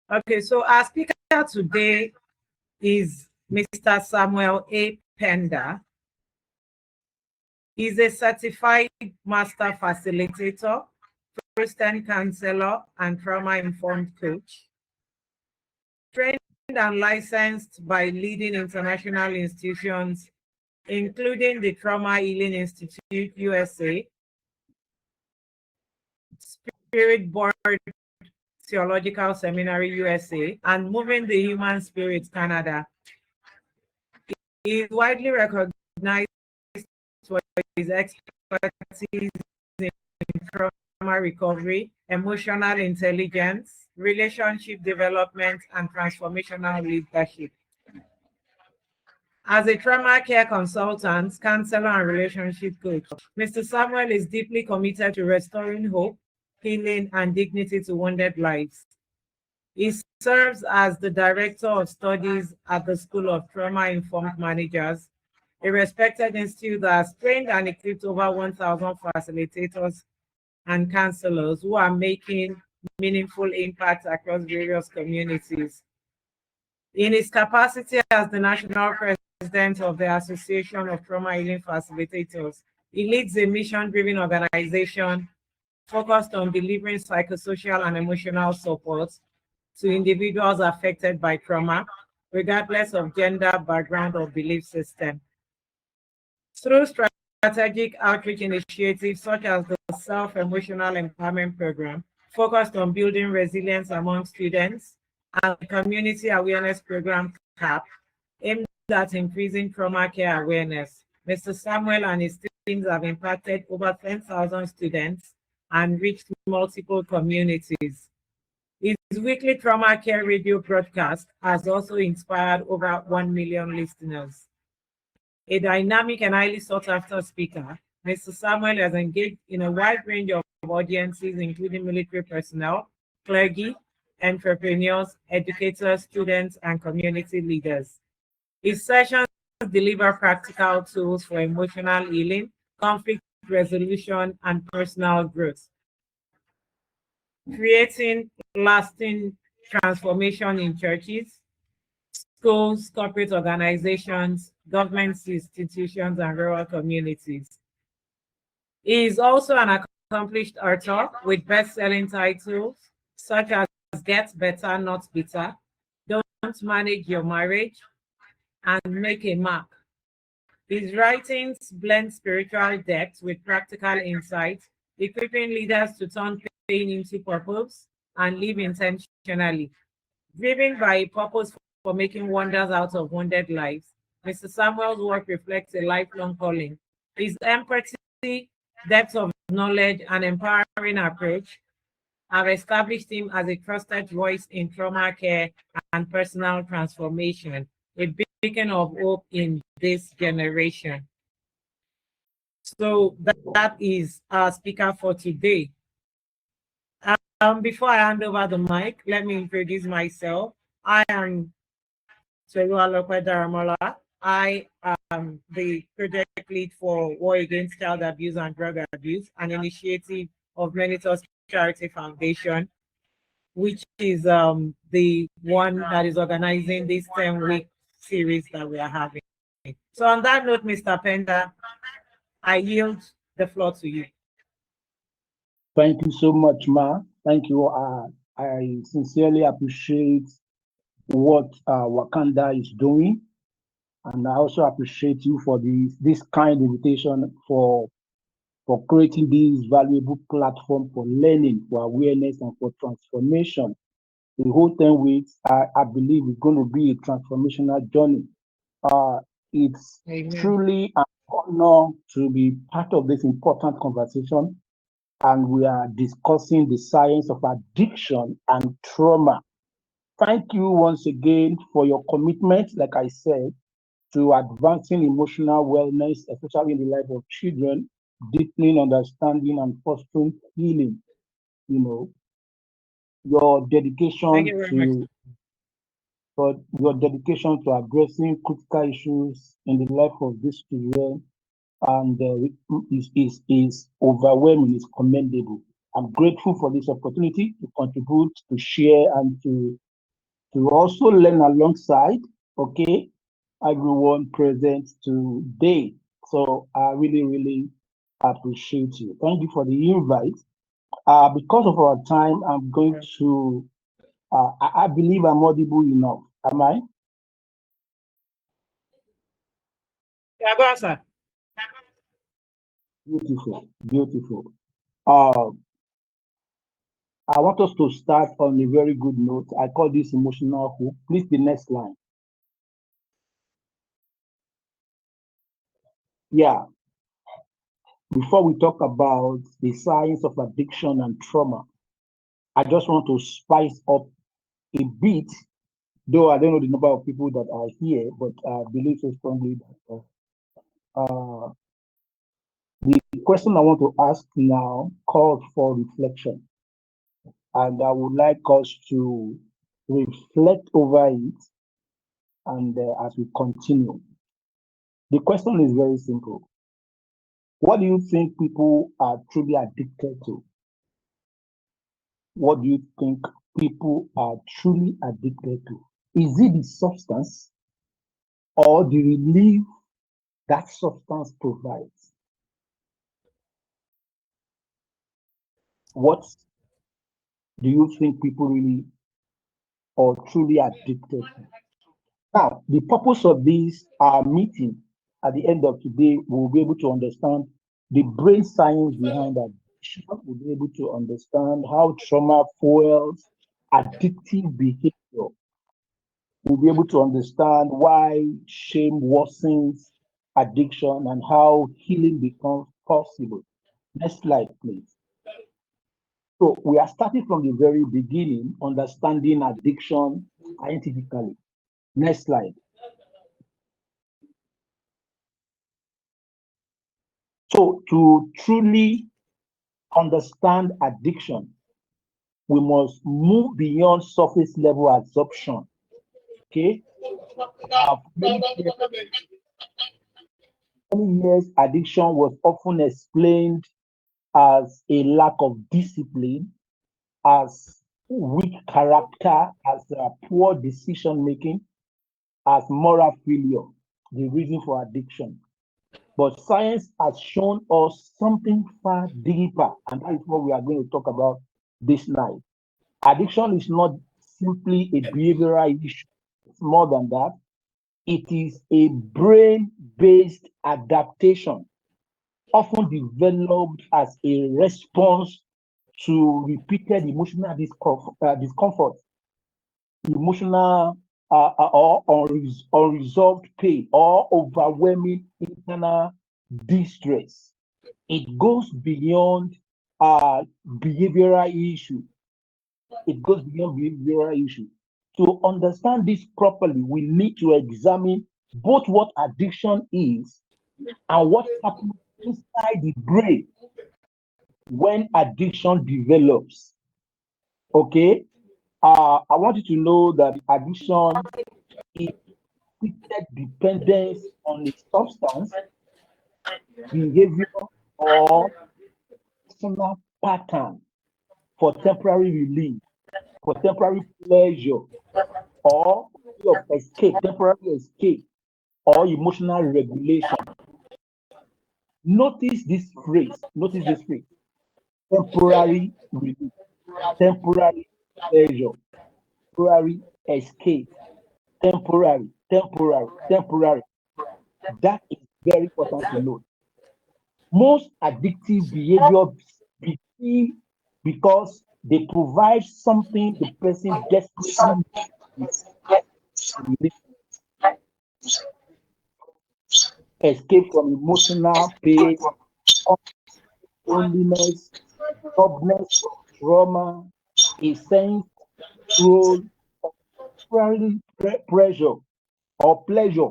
Okay, so our speaker today is Mr. Samuel A. Penda. He's a certified master facilitator, Christian counselor, and trauma-informed coach. Trained and licensed by leading international institutions, including the Trauma Healing Institute, USA, Spirit Board Theological Seminary, USA, and Moving the Human Spirit, Canada. He is widely recognized for his expertise in trauma recovery, emotional intelligence, relationship development, and transformational leadership. As a trauma care consultant, counselor, and relationship coach, Mr. Samuel is deeply committed to restoring hope, healing, and dignity to wounded lives. He serves as the Director of Studies at the School of Trauma-Informed Managers, a respected institute that has trained and equipped over 1,000 facilitators and counselors who are making meaningful impact across various communities. In his capacity as the National President of the Association of Trauma Healing Facilitators, he leads a mission-driven organization focused on delivering psychosocial and emotional support to individuals affected by trauma, regardless of gender, background, or belief system. Through strategic outreach initiatives such as the Self-Emotional Empowerment Program, focused on building resilience among students, and the Community Awareness Program, CAP, aimed at increasing trauma care awareness, Mr. Samuel and his teams have impacted over 10,000 students and reached multiple communities. His weekly trauma care radio broadcast has also inspired over 1 million listeners. A dynamic and highly sought-after speaker, Mr. Samuel has engaged in a wide range of audiences, including military personnel, clergy, entrepreneurs, educators, students, and community leaders. His sessions deliver practical tools for emotional healing, conflict resolution, and personal growth, creating lasting transformation in churches, schools, corporate organizations, government institutions, and rural communities. He is also an accomplished author with best-selling titles such as Get Better, Not Bitter, Don't Manage Your Marriage, and Make a Mark. His writings blend spiritual depth with practical insight, equipping leaders to turn pain into purpose and live intentionally. Driven by a purpose for making wonders out of wounded lives, Mr. Samuel's work reflects a lifelong calling. His empathy, depth of knowledge, and empowering approach have established him as a trusted voice in trauma care and personal transformation, a beacon of hope in this generation. So that is our speaker for today. Before I hand over the mic, let me introduce myself. I am Toluwalope Daramola. I am the project lead for War Against Child Abuse and Drug Abuse, an initiative of Meritus Charity Foundation, which is the one that is organizing this 10-week series that we are having. So on that note, Mr. Penda, I yield the floor to you. Thank you so much, Ma. Thank you. I sincerely appreciate what Wakanda is doing. And I also appreciate you for this kind invitation for creating this valuable platform for learning, for awareness, and for transformation. The whole 10 weeks, I believe, is going to be a transformational journey. It's Amen. Truly an honor to be part of this important conversation. And we are discussing the science of addiction and trauma. Thank you once again for your commitment, like I said, to advancing emotional wellness, especially in the life of children, deepening understanding and fostering healing. You know, your dedication to addressing critical issues in the life of these children and is overwhelming, is commendable. I'm grateful for this opportunity to contribute, to share, and to also learn alongside, okay, everyone present today. So I really, really appreciate you. Thank you for the invite. Because of our time, I'm going to, I believe I'm audible enough. Am I? Yeah, go on, sir. Beautiful, beautiful. Uh, I want us to start on a very good note. I call this emotional hook. Please, the next line. Yeah, before we talk about the science of addiction and trauma, I just want to spice up a bit, though I don't know the number of people that are here, but I believe so strongly that the question I want to ask now calls for reflection. And I would like us to reflect over it and as we continue. The question is very simple. What do you think people are truly addicted to? What do you think people are truly addicted to? Is it the substance or the relief that substance provides? What do you think people really or truly addicted to? Now, the purpose of this meeting at the end of today, we'll be able to understand the brain science behind addiction. We'll be able to understand how trauma fuels addictive behavior. We'll be able to understand why shame worsens addiction and how healing becomes possible. Next slide, please. So we are starting from the very beginning, understanding addiction scientifically. Next slide. So to truly understand addiction, we must move beyond surface level absorption. Okay. For many years, addiction was often explained as a lack of discipline, as weak character, as poor decision making, as moral failure, the reason for addiction. But science has shown us something far deeper, and that is what we are going to talk about this night. Addiction is not simply a behavioral issue, it's more than that. It is a brain based adaptation, often developed as a response to repeated emotional discomfort, emotional or unresolved pain, or overwhelming internal distress. It goes beyond behavioral issue. It goes beyond behavioral issue. To understand this properly, we need to examine both what addiction is and what happens inside the brain when addiction develops. Okay? I want you to know that addiction is repeated dependence on a substance, behavior, or personal pattern for temporary relief, for temporary pleasure, or of escape, temporary escape, or emotional regulation. Notice this phrase, temporary relief, temporary pleasure, temporary escape, temporary. That is very important to note. Most addictive behaviors begin because they provide something the person desperately needs to relieve, escape from emotional pain, loneliness, stubbornness, trauma, a sense role of temporary pressure or pleasure.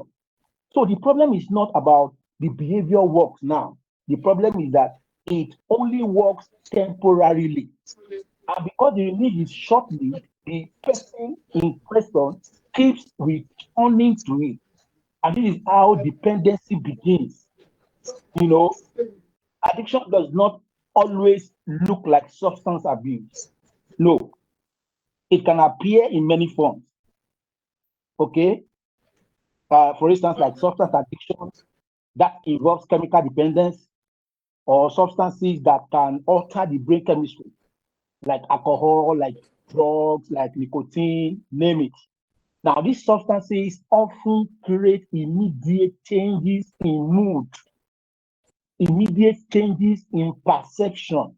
So the problem is not about the behavior works now. The problem is that it only works temporarily. And because the relief is short-lived, the person in question keeps returning to it. And this is how dependency begins. You know, addiction does not always look like substance abuse. No, it can appear in many forms. Okay, for instance, like substance addiction that involves chemical dependence or substances that can alter the brain chemistry, like alcohol, like drugs, like nicotine, name it. Now, these substances often create immediate changes in mood, immediate changes in perception,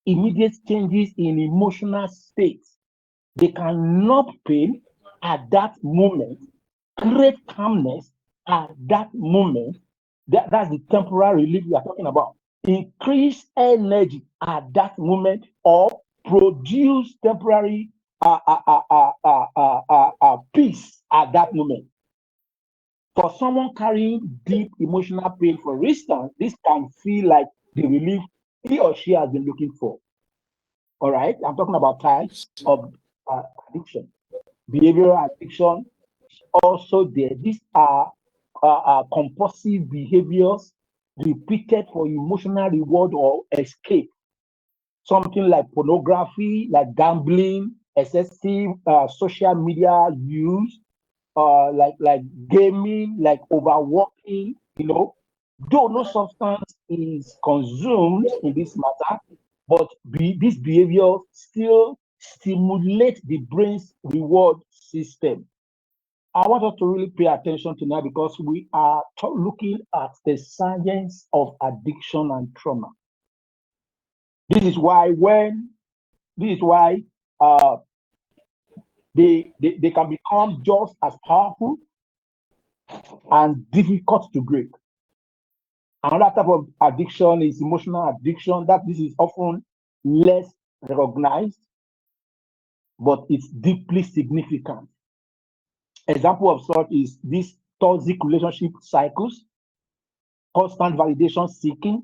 immediate changes in emotional states. They can numb pain at that moment, create calmness at that moment. That's the temporary relief we are talking about. Increase energy at that moment or produce temporary peace at that moment. For someone carrying deep emotional pain, for instance, this can feel like the relief he or she has been looking for. All right, I'm talking about types of addiction. Behavioral addiction also there. These are compulsive behaviors repeated for emotional reward or escape. Something like pornography, like gambling, excessive social media use, like gaming, like overworking. Though no substance is consumed in this matter, but this behavior still stimulates the brain's reward system. I want us to really pay attention tonight because we are looking at the science of addiction and trauma. This is why uh, they can become just as powerful and difficult to break. Another type of addiction is emotional addiction. That this is often less recognized, but it's deeply significant. Example of such is these toxic relationship cycles, constant validation seeking,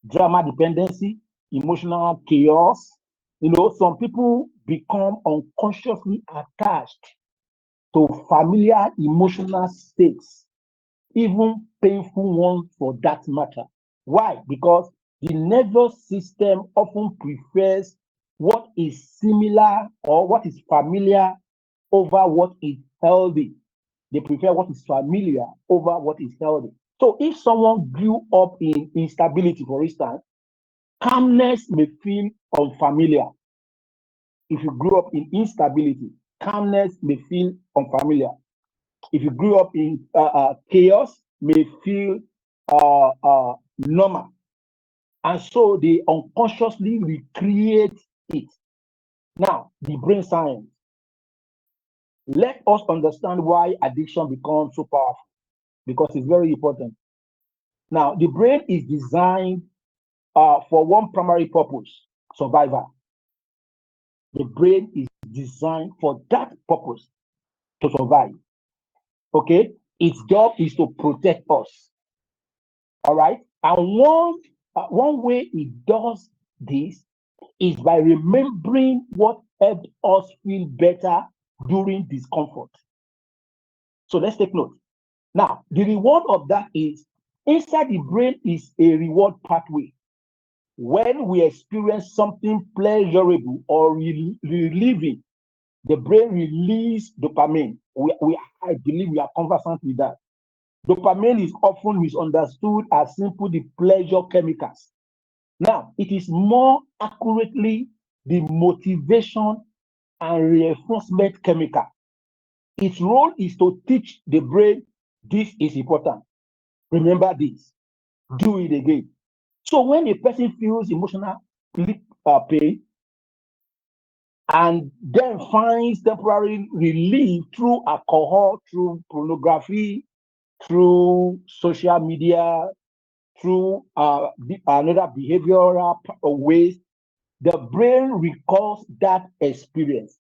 drama dependency, emotional chaos. Some people become unconsciously attached to familiar emotional states, even painful ones for that matter. Why? Because the nervous system often prefers what is similar or what is familiar over what is healthy. They prefer what is familiar over what is healthy. So if someone grew up in instability, for instance, calmness may feel unfamiliar. If you grew up in instability, calmness may feel unfamiliar. If you grew up in chaos, may feel normal. And so they unconsciously recreate it. Now, the brain science. Let us understand why addiction becomes so powerful, because it's very important. Now, the brain is designed for one primary purpose: survival. The brain is designed for that purpose, to survive. Okay? Its job is to protect us. All right? And one way it does this is by remembering what helped us feel better during discomfort. So let's take note. Now, the reward of that is inside the brain is a reward pathway. When we experience something pleasurable or relieving, the brain releases dopamine. I believe we are conversant with that. Dopamine is often misunderstood as simply the pleasure chemicals. Now, it is more accurately the motivation and reinforcement chemical. Its role is to teach the brain this is important. Remember this. Do it again. So when a person feels emotional pain and then finds temporary relief through alcohol, through pornography, through social media, through another behavioral ways, the brain recalls that experience.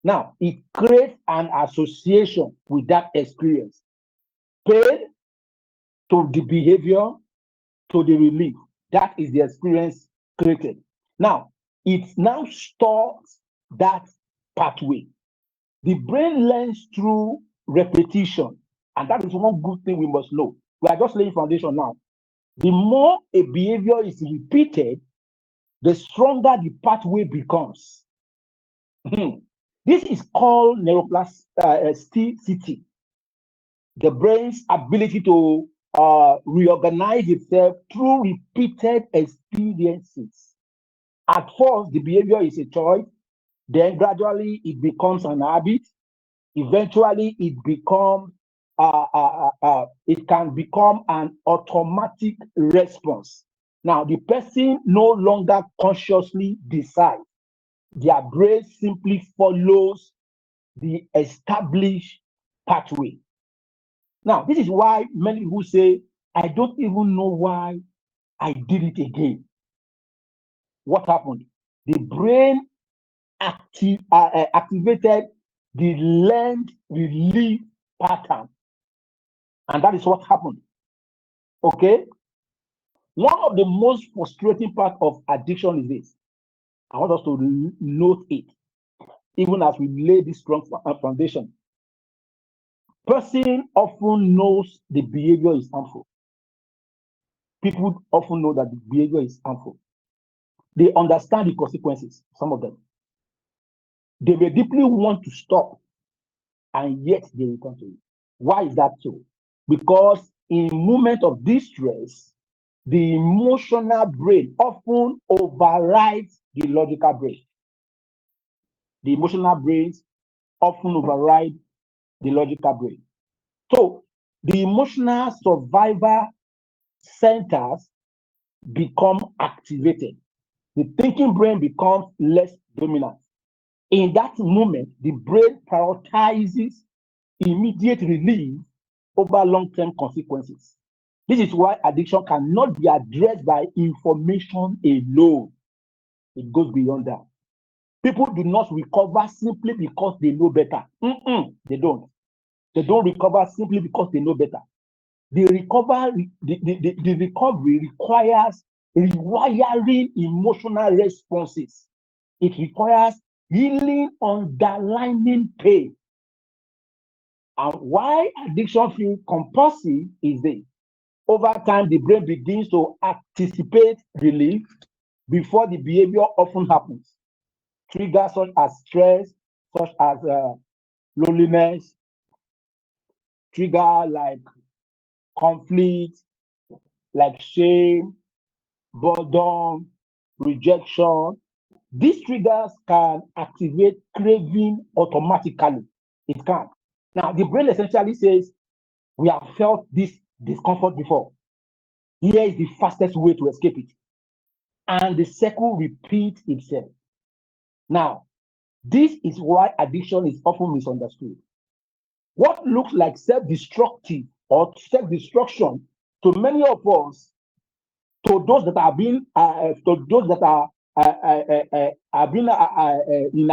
Now, it creates an association with that experience. Pain to the behavior, to the relief. That is the experience created. Now, it now stores that pathway. The brain learns through repetition. And that is one good thing we must know. We are just laying foundation now. The more a behavior is repeated, the stronger the pathway becomes. This is called neuroplasticity, the brain's ability to reorganize itself through repeated experiences. At first, the behavior is a choice, then gradually it becomes an habit. Eventually, it can become an automatic response. Now, the person no longer consciously decides. Their brain simply follows the established pathway. Now, this is why many people say, I don't even know why I did it again. What happened? The brain activated the learned relief pattern. And that is what happened. Okay? One of the most frustrating parts of addiction is this. I want us to note it, even as we lay this strong foundation. Person often knows the behavior is harmful. People often know that the behavior is harmful. They understand the consequences, some of them. They may deeply want to stop, and yet they return to it. Why is that so? Because in moment of distress, the emotional brain often overrides the logical brain. The emotional brains often override the logical brain. So the emotional survivor centers become activated. The thinking brain becomes less dominant. In that moment, the brain prioritizes immediate relief over long-term consequences. This is why addiction cannot be addressed by information alone. It goes beyond that. People do not recover simply because they know better. They don't. They don't recover simply because they know better. The recovery requires rewiring emotional responses. It requires healing underlying pain. And why addiction feels compulsive is this. Over time, the brain begins to anticipate relief before the behavior often happens. Triggers such as stress, such as loneliness, trigger like conflict, like shame, boredom, rejection. These triggers can activate craving automatically. It can. Now, the brain essentially says, we have felt this discomfort before. Here is the fastest way to escape it. And the cycle repeats itself. Now, this is why addiction is often misunderstood. What looks like self-destructive or self-destruction to many of us, to those that have been, in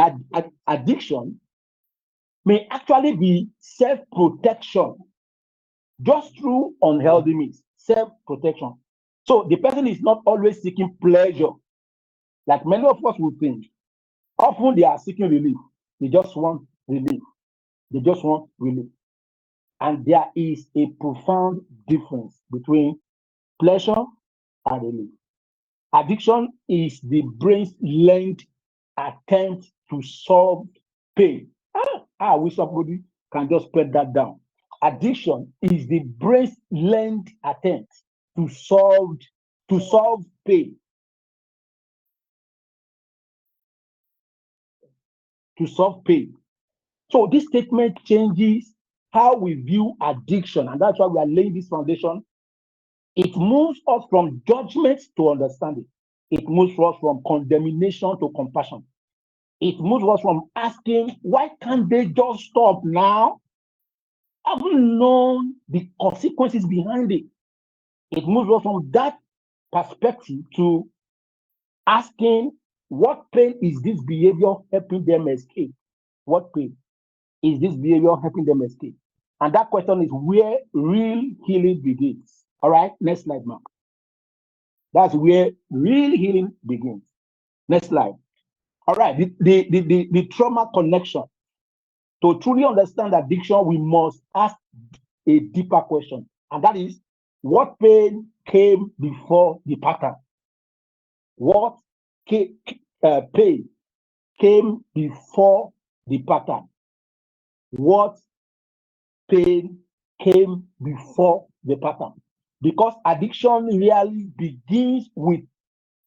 addiction, may actually be self-protection, just through unhealthy means, self-protection. So the person is not always seeking pleasure, like many of us would think. Often they are seeking relief. They just want relief. They just want relief. And there is a profound difference between pleasure and relief. Addiction is the brain's learned attempt to solve pain. I wish somebody can just spread that down. Addiction is the brain's learned attempt to solve pain. To solve pain. So this statement changes how we view addiction, and that's why we are laying this foundation. It moves us from judgment to understanding. It moves us from condemnation to compassion. It moves us from asking, why can't they just stop now? I haven't known the consequences behind it. It moves us from that perspective to asking, what pain is this behavior helping them escape? What pain is this behavior helping them escape? And that question is where real healing begins. All right, next slide, Mark. That's where real healing begins. Next slide. All right, the trauma connection. To truly understand addiction, we must ask a deeper question. And that is, What pain came before the pattern? What pain came before the pattern? What pain came before the pattern? Because addiction really begins with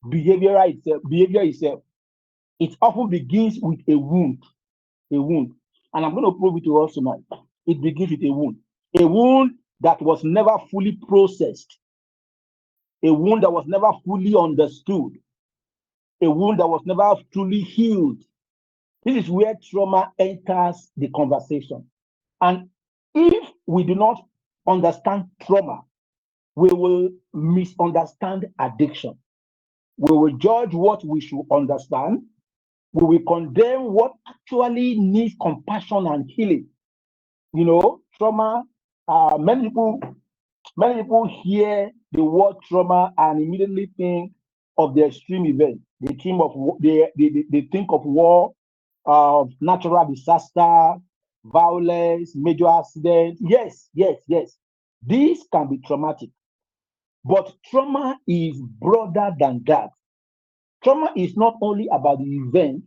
behavior itself. It often begins with a wound. And I'm going to prove it to us tonight. It begins with a wound that was never fully processed, a wound that was never fully understood, a wound that was never truly healed. This is where trauma enters the conversation. And if we do not understand trauma, we will misunderstand addiction. We will judge what we should understand. We will condemn what actually needs compassion and healing. You know, trauma, many people hear the word trauma and immediately think of the extreme event. They think of war, of natural disaster, violence, major accident. Yes. This can be traumatic, but trauma is broader than that. Trauma is not only about the event,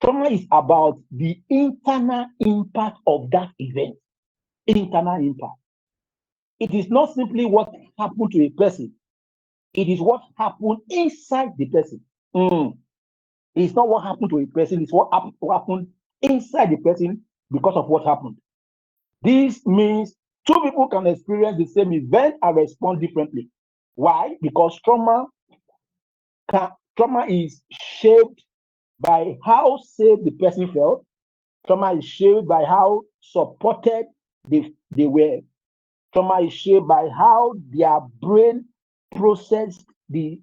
trauma is about the internal impact of that event. Internal impact. It is not simply what happened to a person, it is what happened inside the person. It's not what happened to a person, it's what happened inside the person because of what happened. This means two people can experience the same event and respond differently. Why? Because trauma is shaped by how safe the person felt. Trauma is shaped by how supported they were. Trauma is shaped by how their brain processed the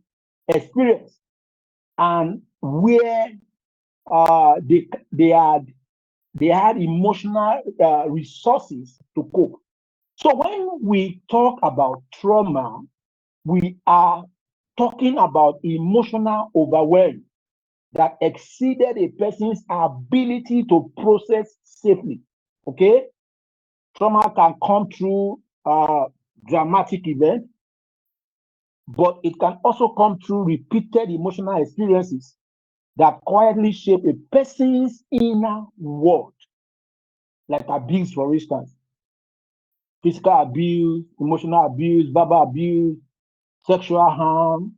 experience and where they had emotional resources to cope. So when we talk about trauma, we are talking about emotional overwhelm that exceeded a person's ability to process safely. Okay? Trauma can come through dramatic events, but it can also come through repeated emotional experiences that quietly shape a person's inner world, like abuse, for instance, physical abuse, emotional abuse, verbal abuse, sexual harm.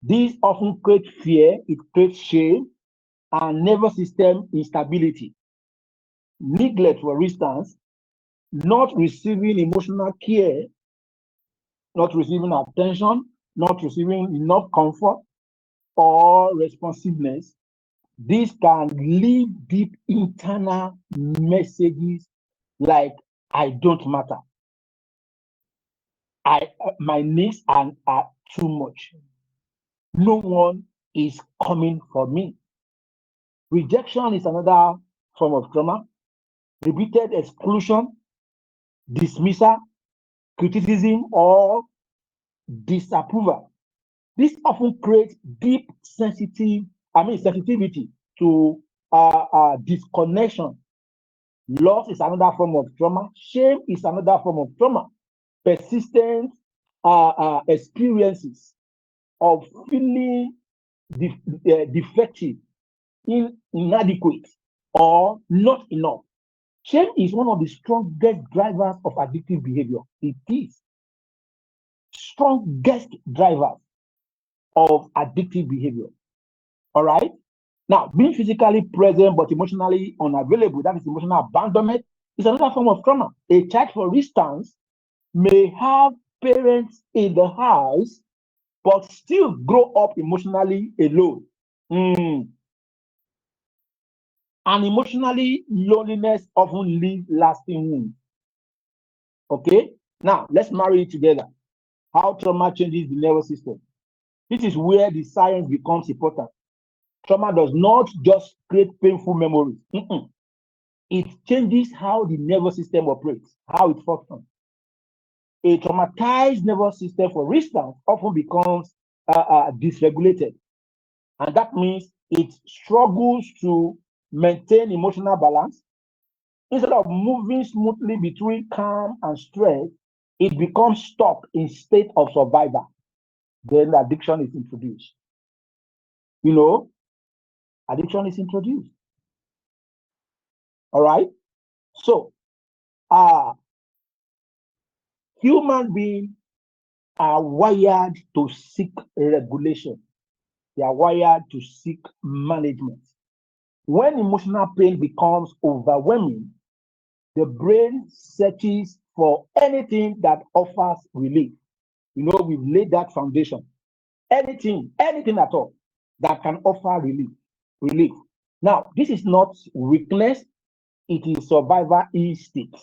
These often create fear, it creates shame, and nervous system instability. Neglect, for instance, not receiving emotional care, not receiving attention, not receiving enough comfort or responsiveness, this can leave deep internal messages like, I don't matter. My needs are too much. No one is coming for me. Rejection is another form of trauma. Repeated exclusion, dismissal, criticism, or disapproval. This often creates deep sensitivity to disconnection. Loss is another form of trauma. Shame is another form of trauma. Persistent experiences of feeling defective, inadequate, or not enough. Shame is one of the strongest drivers of addictive behavior. It is strongest drivers of addictive behavior. All right. Now, being physically present but emotionally unavailable, that is emotional abandonment, is another form of trauma. A child, for instance, may have parents in the house but still grow up emotionally alone. And emotionally, loneliness often leaves lasting wounds. Okay? Now, let's marry it together. How trauma changes the nervous system. This is where the science becomes important. Trauma does not just create painful memories. It changes how the nervous system operates, how it functions. A traumatized nervous system, for instance, often becomes dysregulated. And that means it struggles to maintain emotional balance. Instead of moving smoothly between calm and stress, it becomes stuck in state of survival. Then addiction is introduced. You know, addiction is introduced. All right. So, human beings are wired to seek regulation. They are wired to seek management. When emotional pain becomes overwhelming, the brain searches for anything that offers relief. You know, we've laid that foundation. Anything at all that can offer relief. Now, this is not weakness, it is survival instinct.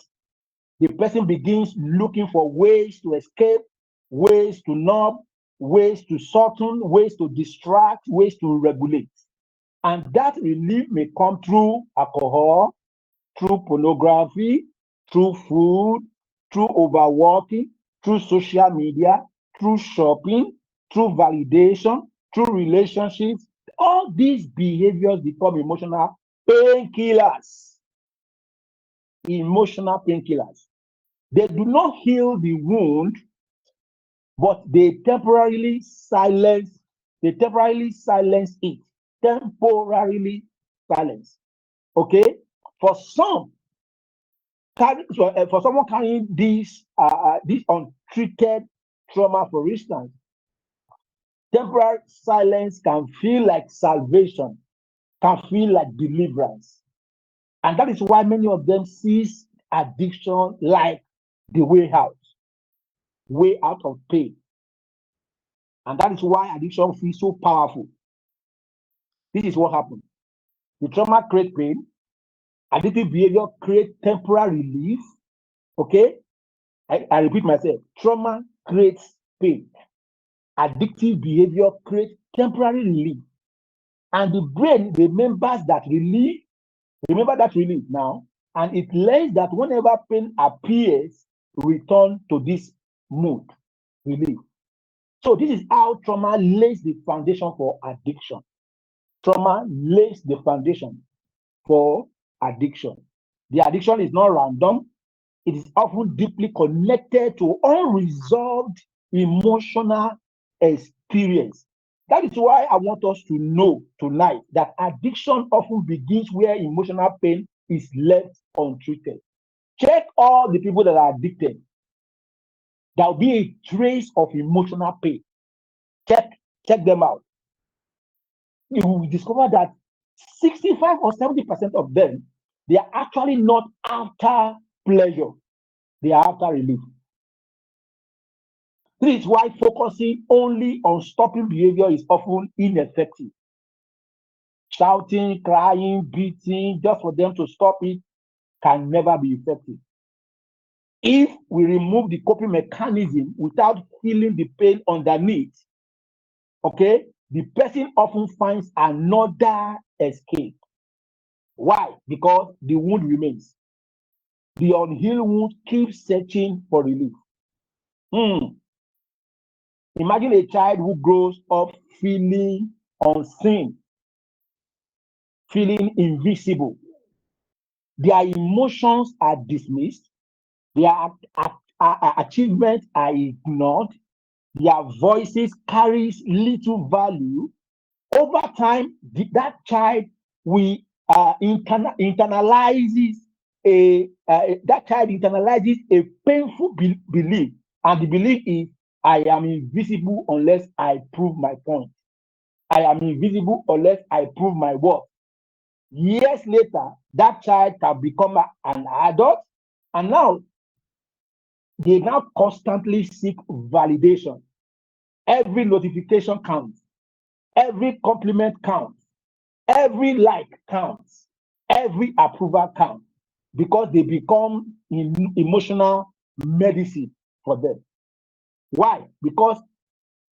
The person begins looking for ways to escape, ways to numb, ways to soften, ways to distract, ways to regulate. And that relief may come through alcohol, through pornography, through food, through overworking, through social media, through shopping, through validation, through relationships. All these behaviors become emotional painkillers. Emotional painkillers. They do not heal the wound, but they temporarily silence it. Temporarily silence. Okay? For someone carrying this untreated trauma, for instance, temporary silence can feel like salvation, can feel like deliverance. And that is why many of them sees addiction like the way out of pain. And that is why addiction feels so powerful. This is what happens. The trauma creates pain. Addictive behavior creates temporary relief. Okay? I repeat myself. Trauma creates pain. Addictive behavior creates temporary relief. And the brain remembers that relief. Remember that relief now. And it learns that whenever pain appears, return to this mood, relief. So this is how trauma lays the foundation for addiction. Trauma lays the foundation for addiction. The addiction is not random. It is often deeply connected to unresolved emotional experience. That is why I want us to know tonight that addiction often begins where emotional pain is left untreated. Check all the people that are addicted. There will be a trace of emotional pain. Check them out. You will discover that 65 or 70% of them, they are actually not after pleasure. They are after relief. This is why focusing only on stopping behavior is often ineffective. Shouting, crying, beating, just for them to stop it can never be effective. If we remove the coping mechanism without feeling the pain underneath, okay, the person often finds another escape. Why? Because the wound remains. The unhealed wound keeps searching for relief. Imagine a child who grows up feeling unseen, feeling invisible. Their emotions are dismissed, their achievements are ignored, their voices carries little value. Over time, that child will internalizes a painful belief, and the belief is, I am invisible unless I prove my point. I am invisible unless I prove my worth. Years later, that child can become an adult, and now they now constantly seek validation. Every notification counts, every compliment counts, every like counts, every approval counts, because they become emotional medicine for them. Why? Because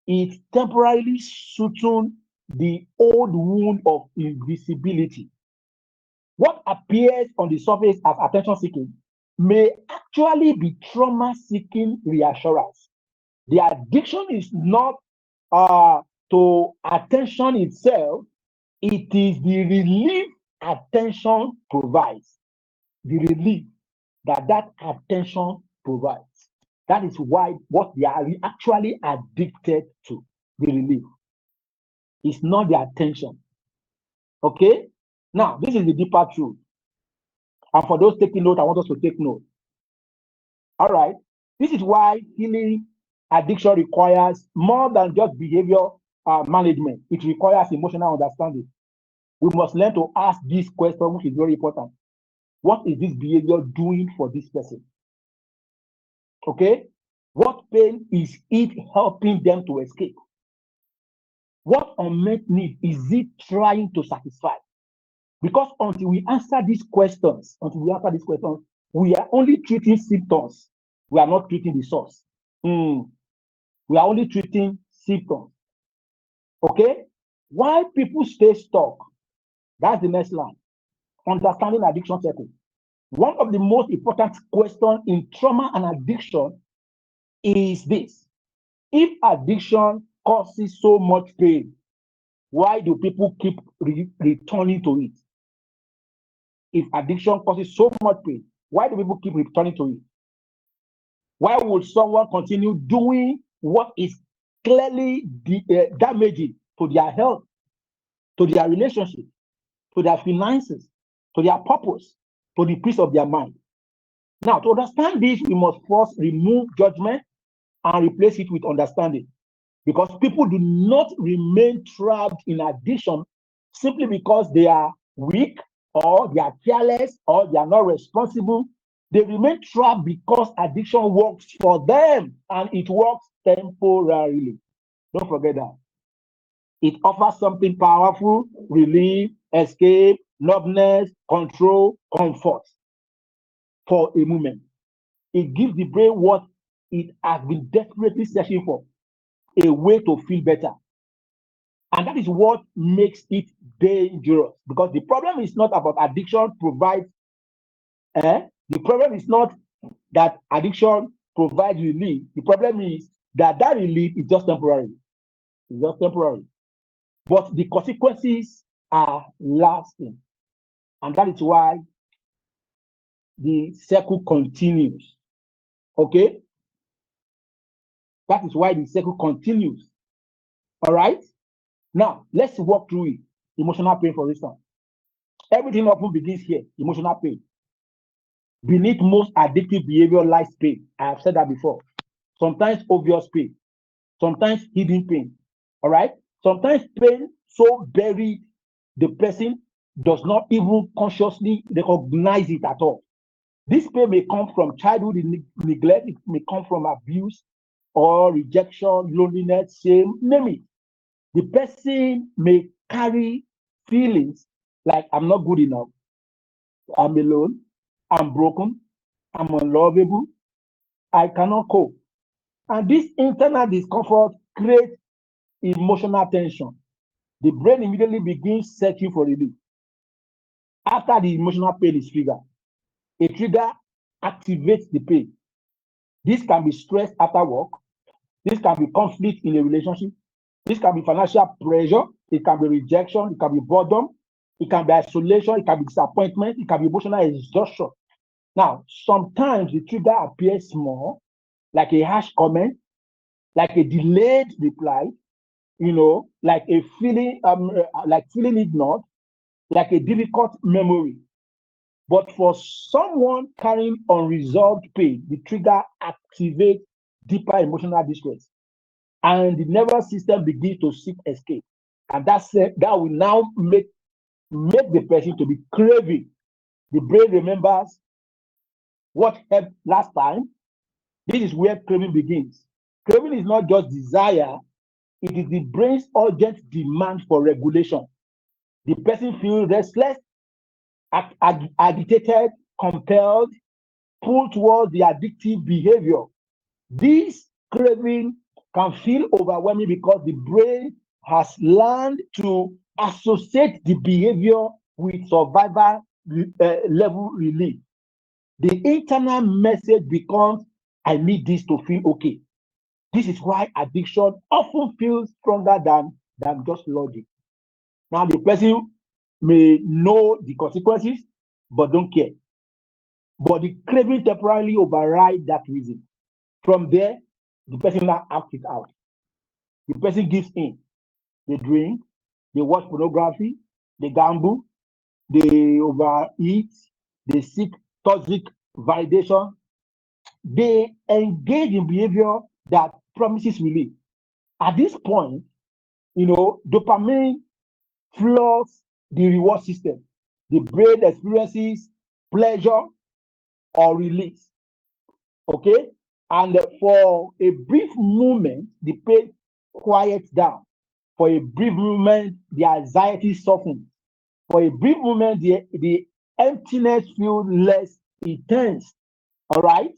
it temporarily soothes the old wound of invisibility. What appears on the surface as attention seeking may actually be trauma seeking reassurance. The addiction is not to attention itself, it is the relief attention provides. The relief that attention provides. That is why what they are actually addicted to, the relief, is not the attention. Okay? Now, this is the deeper truth. And for those taking note, I want us to take note. All right? This is why healing addiction requires more than just behavior management. It requires emotional understanding. We must learn to ask this question, which is very important. What is this behavior doing for this person? Okay? What pain is it helping them to escape? What unmet need is it trying to satisfy? Because until we answer these questions, we are only treating symptoms. We are not treating the source. We are only treating symptoms. Okay? Why people stay stuck? That's the next line. Understanding addiction circle. One of the most important questions in trauma and addiction is this. If addiction causes so much pain, why do people keep returning to it? If addiction causes so much pain, why do people keep returning to it? Why would someone continue doing what is clearly damaging to their health, to their relationship, to their finances, to their purpose, to the peace of their mind? Now, to understand this, we must first remove judgment and replace it with understanding. Because people do not remain trapped in addiction simply because they are weak or they are careless or they are not responsible. They remain trapped because addiction works for them and it works temporarily. Don't forget that. It offers something powerful: relief, escape, numbness, control, comfort for a moment. It gives the brain what it has been desperately searching for: a way to feel better. And that is what makes it dangerous. Because the problem is not about addiction provides, the problem is not that addiction provides relief. The problem is that that relief is just temporary. It's just temporary. But the consequences are lasting. And that is why the circle continues. Okay? That is why the circle continues. All right? Now, let's walk through it. Emotional pain, for instance. Everything often begins here, emotional pain. Beneath most addictive behavior lies pain. I have said that before. Sometimes obvious pain, sometimes hidden pain. All right? Sometimes pain so buried the person does not even consciously recognize it at all. This pain may come from childhood neglect, it may come from abuse or rejection, loneliness, shame, name it. The person may carry feelings like I'm not good enough, I'm alone, I'm broken, I'm unlovable, I cannot cope. And this internal discomfort creates emotional tension. The brain immediately begins searching for relief. After the emotional pain is triggered, a trigger activates the pain. This can be stress after work. This can be conflict in a relationship. This can be financial pressure. It can be rejection. It can be boredom. It can be isolation. It can be disappointment. It can be emotional exhaustion. Now, sometimes the trigger appears small, like a harsh comment, like a delayed reply, like a feeling, like feeling ignored, like a difficult memory. But for someone carrying unresolved pain, the trigger activates deeper emotional distress, and the nervous system begins to seek escape, and that will now make the person to be craving. The brain remembers what happened last time. This is where craving begins. Craving is not just desire, it is the brain's urgent demand for regulation. The person feels restless, agitated, compelled, pulled towards the addictive behavior. This craving can feel overwhelming because the brain has learned to associate the behavior with survival level relief. The internal message becomes, I need this to feel okay. This is why addiction often feels stronger than just logic. Now, the person may know the consequences, but don't care. But the craving temporarily overrides that reason. From there, the person now acts it out. The person gives in. They drink, they watch pornography, they gamble, they overeat, they seek toxic validation. They engage in behavior that promises relief. At this point, dopamine floods the reward system. The brain experiences pleasure or release. Okay? And for a brief moment, the pain quiets down. For a brief moment, the anxiety softens. For a brief moment, the emptiness feels less intense. All right?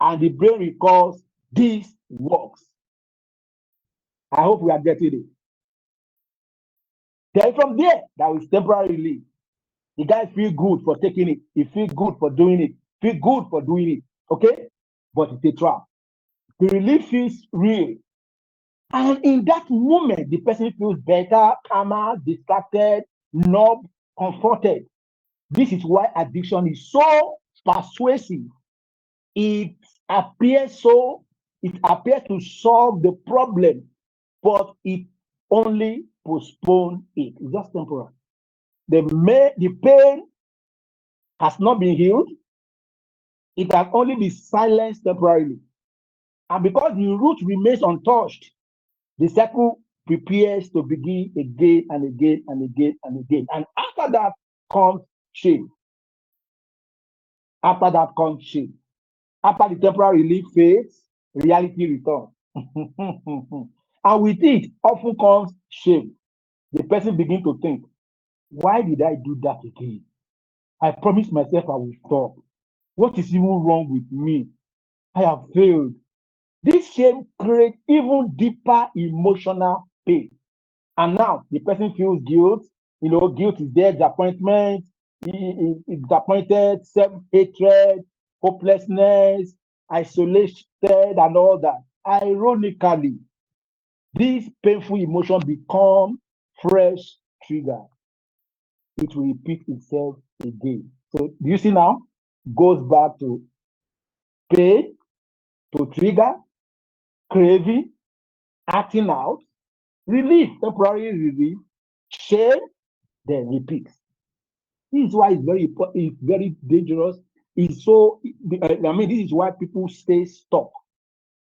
And the brain recalls this works. I hope we are getting it. Then from there, that is temporary relief. The guy feel good for taking it. He feel good for doing it. Feel good for doing it. Okay? But it's a trap. The relief feels real. And in that moment, the person feels better, calmer, distracted, numb, comforted. This is why addiction is so persuasive. It appears to solve the problem, but it only postpones it. It's just temporary. The pain has not been healed. It has only been silenced temporarily. And because the root remains untouched, the cycle prepares to begin again and again and again and again. And after that comes shame. After that comes shame. After the temporary relief fades, reality returns. And with it often comes shame. The person begins to think, why did I do that again? I promised myself I will stop. What is even wrong with me? I have failed. This shame creates even deeper emotional pain. And now the person feels guilt. Guilt is there, disappointment, disappointed, self-hatred, hopelessness, isolated, and all that. Ironically, these painful emotions become fresh trigger. It will repeat itself again. So do you see now? Goes back to pain, to trigger, craving, acting out, relief, temporary relief, shame, then repeat. This is why it's very dangerous. It's so, this is why people stay stuck.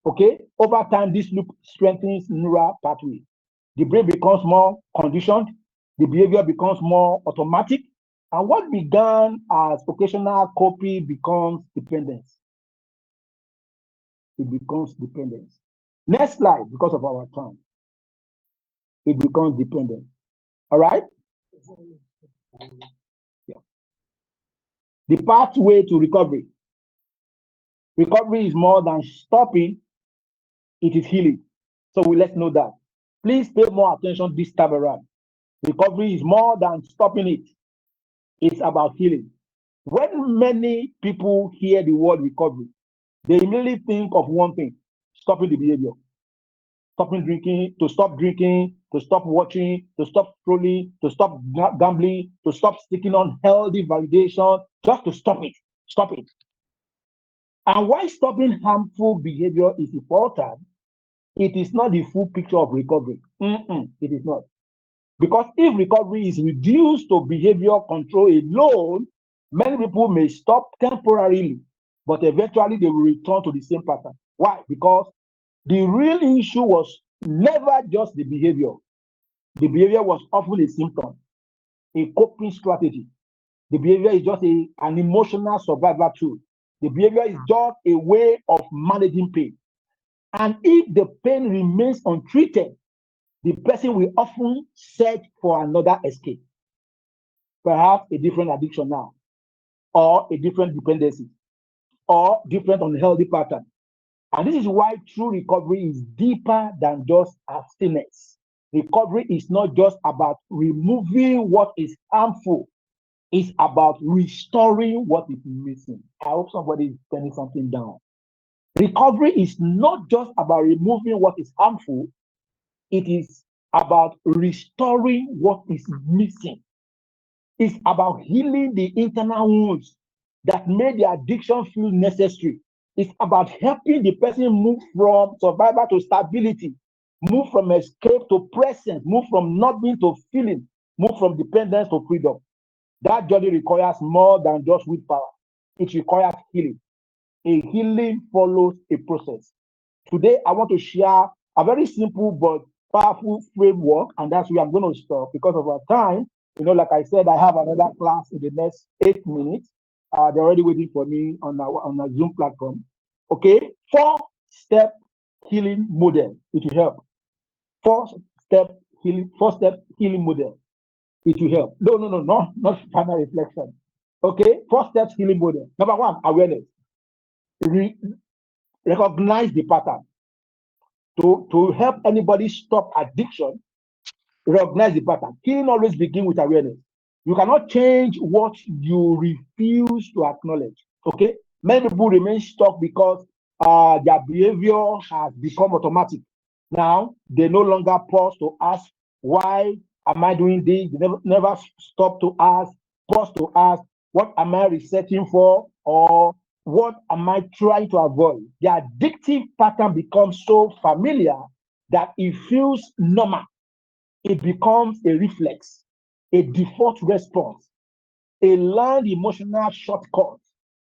Okay? Over time, this loop strengthens neural pathway. The brain becomes more conditioned, the behavior becomes more automatic, and what began as occasional copy becomes dependence. It becomes dependence. Next slide, because of our time. It becomes dependent. All right? Yeah. The pathway to recovery. Recovery is more than stopping, it is healing. So let's know that. Please pay more attention this time around. Recovery is more than stopping it. It's about healing. When many people hear the word recovery, they immediately think of one thing: stopping the behavior. Stopping drinking, to stop watching, to stop scrolling, to stop gambling, to stop seeking unhealthy validation, just to stop it. Stop it. And why stopping harmful behavior is important, it is not the full picture of recovery. It is not. Because if recovery is reduced to behavior control alone, many people may stop temporarily, but eventually they will return to the same pattern. Why? Because the real issue was never just the behavior. The behavior was often a symptom, a coping strategy. The behavior is just an emotional survival tool. The behavior is just a way of managing pain. And if the pain remains untreated, the person will often search for another escape. Perhaps a different addiction now, or a different dependency, or different unhealthy pattern. And this is why true recovery is deeper than just abstinence. Recovery is not just about removing what is harmful, it's about restoring what is missing. I hope somebody is turning something down. Recovery is not just about removing what is harmful, it is about restoring what is missing. It's about healing the internal wounds that made the addiction feel necessary. It's about helping the person move from survival to stability, move from escape to presence, move from not being to feeling, move from dependence to freedom. That journey requires more than just willpower. It requires healing. A healing follows a process. Today, I want to share a very simple but powerful framework, and that's where I'm going to stop because of our time. Like I said, I have another class in the next 8 minutes. They're already waiting for me on our Zoom platform. Okay, 4-step healing model. It will help. Four-step healing model. It will help. No, not final reflection. Okay, 4 steps healing model. Number one, awareness. Recognize the pattern. To help anybody stop addiction, recognize the pattern. Healing always begins with awareness. You cannot change what you refuse to acknowledge. Okay? Many people remain stuck because their behavior has become automatic. Now, they no longer pause to ask, why am I doing this? They never stop to ask, pause to ask, what am I researching for? Or what am I trying to avoid? The addictive pattern becomes so familiar that it feels normal. It becomes a reflex, a default response, a learned emotional shortcut.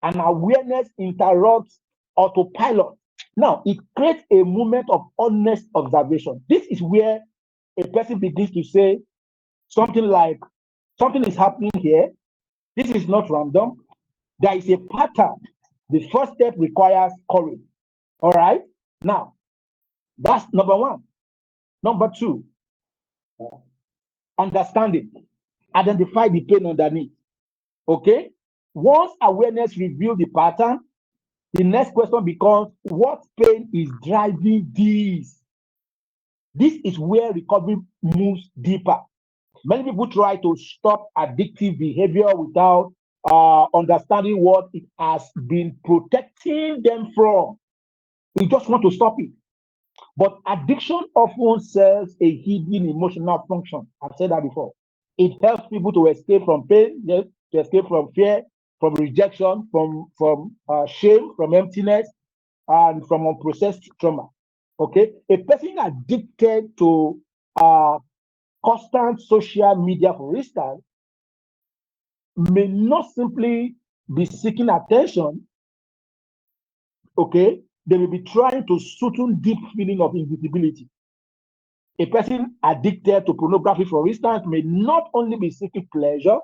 And awareness interrupts autopilot. Now, it creates a moment of honest observation. This is where a person begins to say something like, something is happening here. This is not random. There is a pattern. The first step requires courage. All right? Now, that's number one. Number two, understanding. Identify the pain underneath. Okay? Once awareness reveals the pattern, the next question becomes, what pain is driving this? This is where recovery moves deeper. Many people try to stop addictive behavior without understanding what it has been protecting them from. We just want to stop it. But addiction often serves a hidden emotional function. I've said that before. It helps people to escape from pain, to escape from fear, from rejection, from shame, from emptiness, and from unprocessed trauma. Okay, a person addicted to constant social media, for instance, may not simply be seeking attention. Okay, they may be trying to soothe deep feeling of invisibility. A person addicted to pornography, for instance, may not only be seeking pleasure,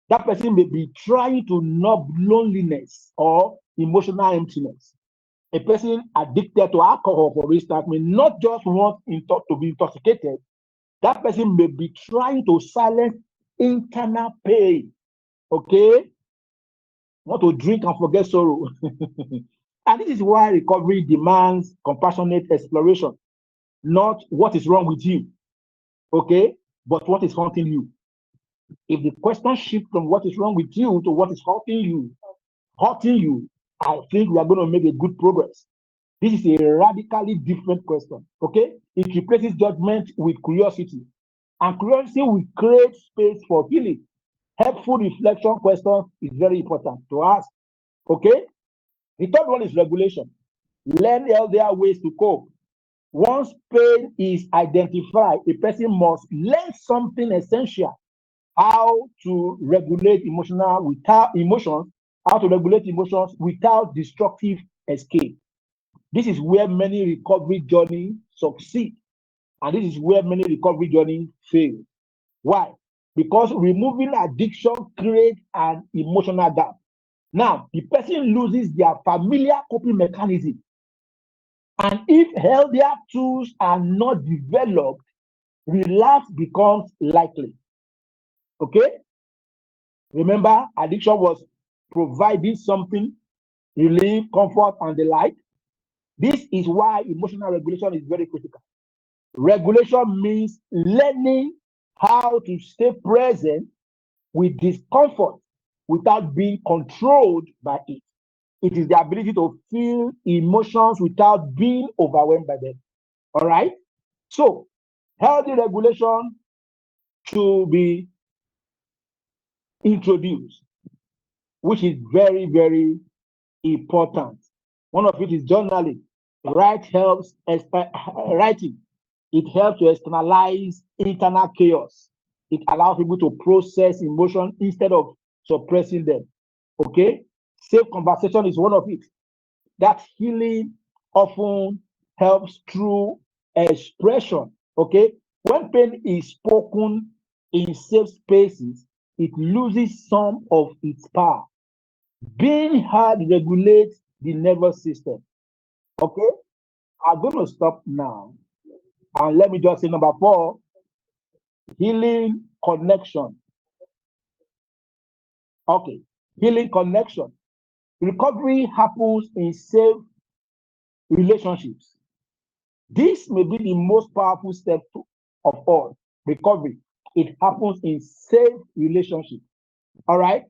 that person may be trying to numb loneliness or emotional emptiness. A person addicted to alcohol, for instance, may not just want to be intoxicated. That person may be trying to silence internal pain. Okay? Want to drink and forget sorrow. And this is why recovery demands compassionate exploration, not what is wrong with you, okay, but what is haunting you. If the question shifts from what is wrong with you to what is hurting you, I think we are going to make a good progress. This is a radically different question, okay? It replaces judgment with curiosity. And curiosity will create space for healing. Helpful reflection questions is very important to ask, okay? The third one is regulation. Learn healthier ways to cope. Once pain is identified, a person must learn something essential: how to regulate how to regulate emotions without destructive escape. This is where many recovery journeys succeed, and this is where many recovery journeys fail. Why? Because removing addiction creates an emotional gap. Now, the person loses their familiar coping mechanism. And if healthier tools are not developed, relapse becomes likely. Okay? Remember, addiction was providing something, relief, comfort, and the like. This is why emotional regulation is very critical. Regulation means learning how to stay present with discomfort without being controlled by it. It is the ability to feel emotions without being overwhelmed by them. All right? So, healthy regulation should be introduced, which is very, very important. One of it is journaling. Writing. It helps to externalize internal chaos. It allows people to process emotion instead of suppressing them. Okay? Safe conversation is one of it. That healing often helps through expression. Okay? When pain is spoken in safe spaces, it loses some of its power. Being heard regulates the nervous system. Okay? I'm going to stop now. And let me just say number 4, healing connection. Okay. Healing connection. Recovery happens in safe relationships. This may be the most powerful step of all. Recovery. It happens in safe relationships. All right.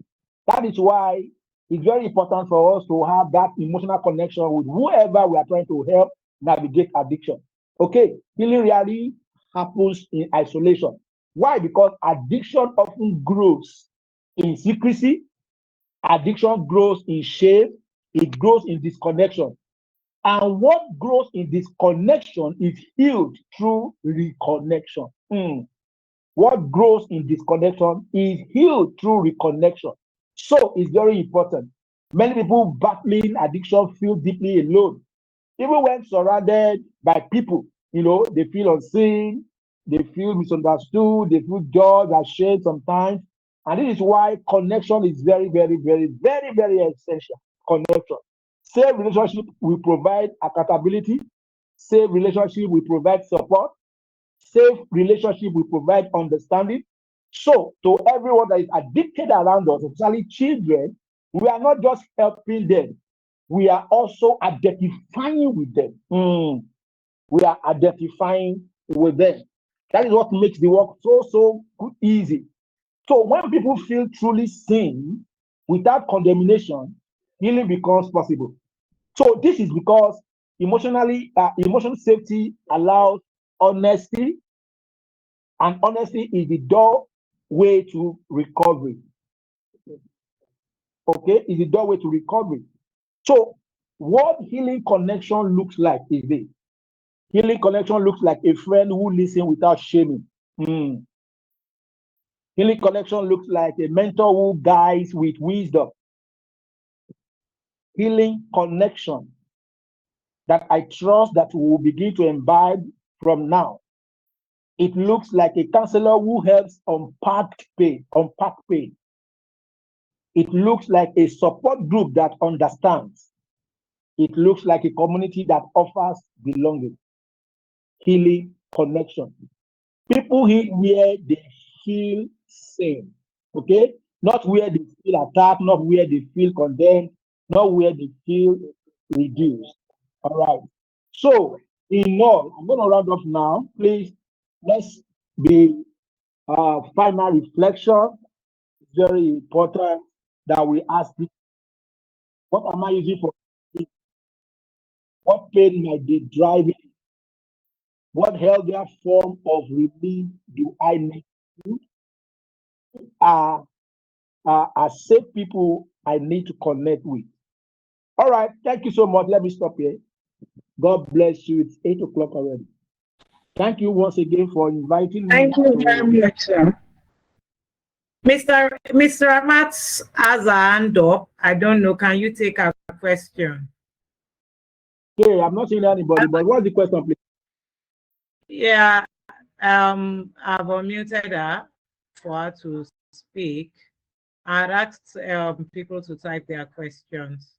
That is why it's very important for us to have that emotional connection with whoever we are trying to help navigate addiction. Okay. Healing really happens in isolation. Why? Because addiction often grows in secrecy. Addiction grows in shame. It grows in disconnection. And what grows in disconnection is healed through reconnection. What grows in disconnection is healed through reconnection. So it's very important. Many people battling addiction feel deeply alone. Even when surrounded by people, they feel unseen, they feel misunderstood, they feel judged, ashamed sometimes. And this is why connection is very, very, very, very, very essential. Connection. Safe relationship will provide accountability. Safe relationship will provide support. Safe relationship will provide understanding. So, to everyone that is addicted around us, especially children, we are not just helping them, we are also identifying with them. We are identifying with them. That is what makes the work so easy. So when people feel truly seen without condemnation, healing becomes possible. So this is because emotional safety allows honesty, and honesty is the doorway to recovery. Okay, is the doorway to recovery. So what healing connection looks like is this. Healing connection looks like a friend who listens without shaming. Healing connection looks like a mentor who guides with wisdom. Healing connection that I trust that we will begin to imbibe from now. It looks like a counselor who helps unpack pain. It looks like a support group that understands. It looks like a community that offers belonging. Healing connection. People heal where they feel same. Okay? Not where they feel attacked, not where they feel condemned, not where they feel reduced. All right. So, in all, I'm going to round up now. Please, let's be final reflection. It's very important that we ask this, what am I using for? What pain might be driving? What healthier form of relief do I need to? Are safe people I need to connect with. All right. Thank you so much. Let me stop here. God bless you. It's 8 o'clock already. Thank you once again for inviting me. Thank you very much, sir. Mr. Amat has a hand up. I don't know. Can you take a question? Okay, I'm not seeing anybody, but what's the question, please? Yeah, I've unmuted her for her to speak. I'd asked people to type their questions.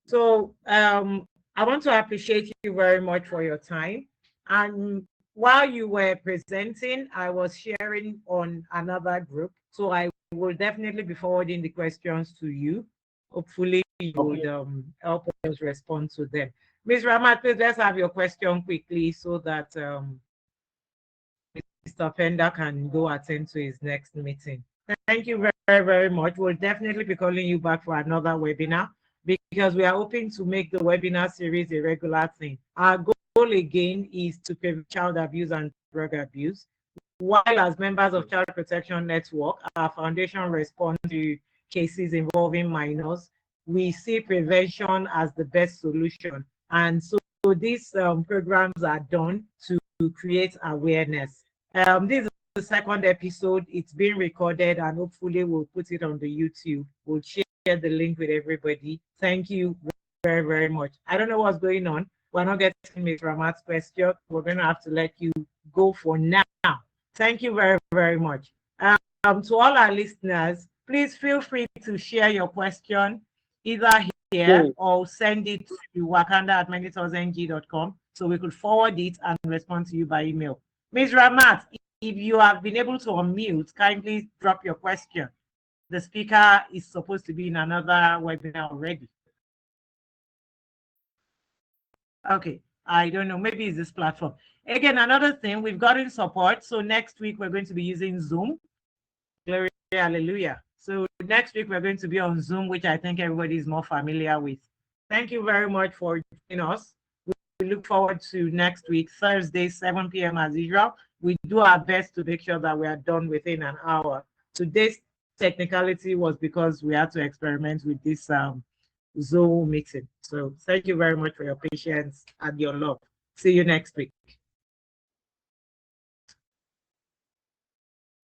So I want to appreciate you very much for your time. And while you were presenting, I was sharing on another group. So I will definitely be forwarding the questions to you. Hopefully you would help us respond to them. Ms. Ramat, please let's have your question quickly so that Mr. Penda can go attend to his next meeting. Thank you very, very much. We'll definitely be calling you back for another webinar because we are hoping to make the webinar series a regular thing. Our goal again is to prevent child abuse and drug abuse. While as members of Child Protection Network, our foundation responds to cases involving minors. we see prevention as the best solution. And so these programs are done to create awareness. This is the second episode. It's being recorded, and hopefully we'll put it on the YouTube. We'll share the link with everybody. Thank you very, very much. I don't know what's going on. We're not getting Ms. Ramat's question. We're going to have to let you go for now. Thank you very, very much. To all our listeners, please feel free to share your question either here or send it to wakanda@menitorsng.com so we could forward it and respond to you by email. Ms. Ramat, if you have been able to unmute, kindly drop your question. The speaker is supposed to be in another webinar already. Okay, I don't know, maybe it's this platform. Again, another thing, we've gotten support. So next week, we're going to be using Zoom. Glory, hallelujah. So next week, we're going to be on Zoom, which I think everybody is more familiar with. Thank you very much for joining us. We look forward to next week, Thursday, 7 p.m. as usual. We do our best to make sure that we are done within an hour. Today's technicality was because we had to experiment with this Zoom meeting. So thank you very much for your patience and your love. See you next week.